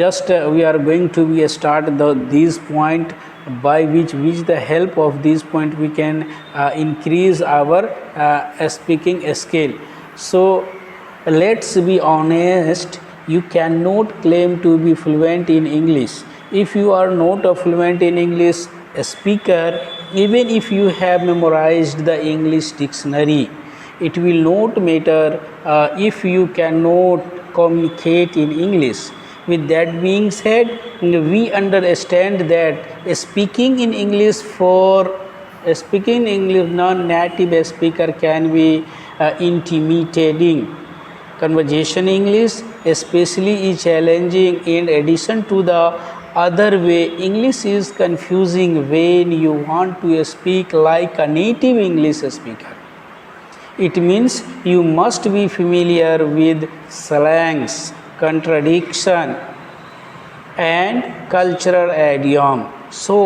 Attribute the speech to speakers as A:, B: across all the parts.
A: just we are going to be start these point by which the help of these point we can increase our speaking skill. So let's be honest, you cannot claim to be fluent in English if you are not a fluent in English speaker. Even if you have memorized the English dictionary, it will not matter if you cannot communicate in English. With that being said, we understand that speaking in English non-native speaker can be intimidating. Conversation English especially is challenging. In addition to the other way, English is confusing when you want to speak like a native English speaker. It means you must be familiar with slangs, contradiction, and cultural idiom. So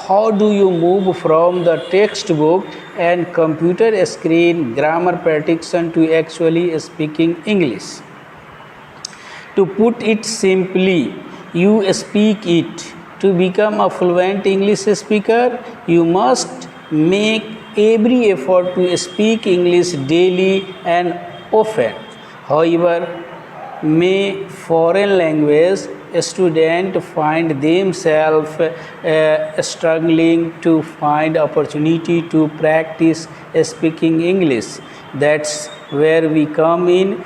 A: how do you move from the textbook and computer screen grammar prediction to actually speaking English? To put it simply, you speak it. To become a fluent English speaker, you must make every effort to speak English daily and often. However, may foreign language students find themselves struggling to find opportunity to practice speaking English. That's where we come in.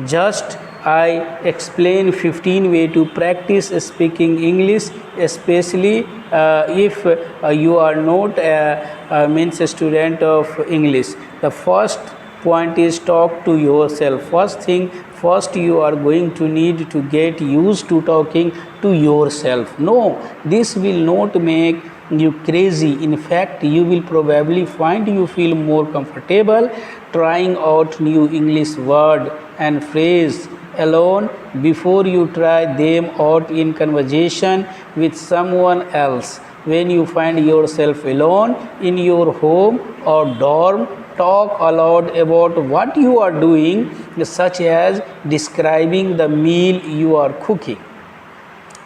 A: Just I explain 15 ways to practice speaking English, especially if you are not a student of English. The first point is talk to yourself. First you are going to need to get used to talking to yourself. No, this will not make you crazy. In fact, you will probably find you feel more comfortable trying out new English word and phrase alone before you try them out in conversation with someone else. When you find yourself alone in your home or dorm, talk aloud about what you are doing, such as describing the meal you are cooking.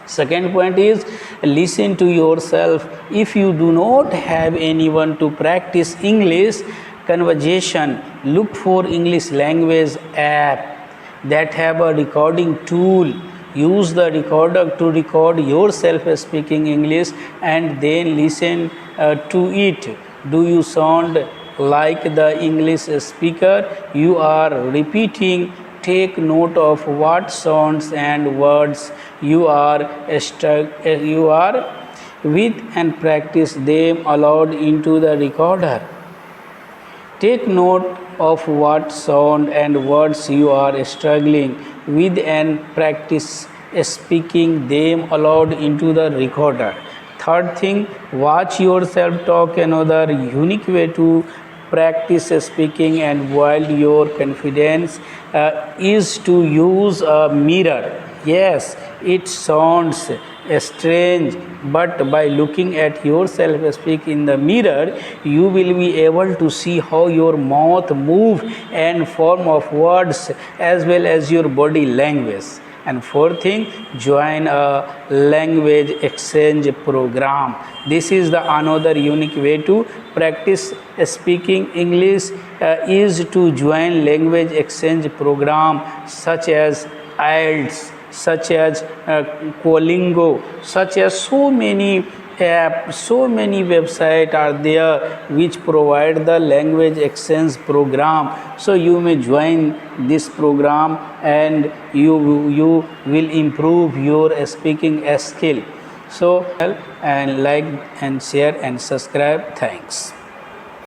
A: Second point is listen to yourself. If you do not have anyone to practice English conversation, look for English language app that have a recording tool. Use the recorder to record yourself speaking English and then listen to it. Do you sound like the English speaker you are repeating? Take note of what sounds and words you are with and practice them aloud into the recorder. Take note of what sound and words you are struggling with and practice speaking them aloud into the recorder. Third thing, watch yourself talk. Another unique way to practice speaking and build your confidence is to use a mirror. Yes, it sounds strange, but by looking at yourself speak in the mirror, you will be able to see how your mouth move and form of words as well as your body language. And fourth thing, join a language exchange program. This is the another unique way to practice speaking English is to join language exchange program such as IELTS, such as Duolingo, such as so many apps, so many websites are there which provide the language exchange program. So you may join this program and you will improve your speaking skill. So and like and share and subscribe. Thanks.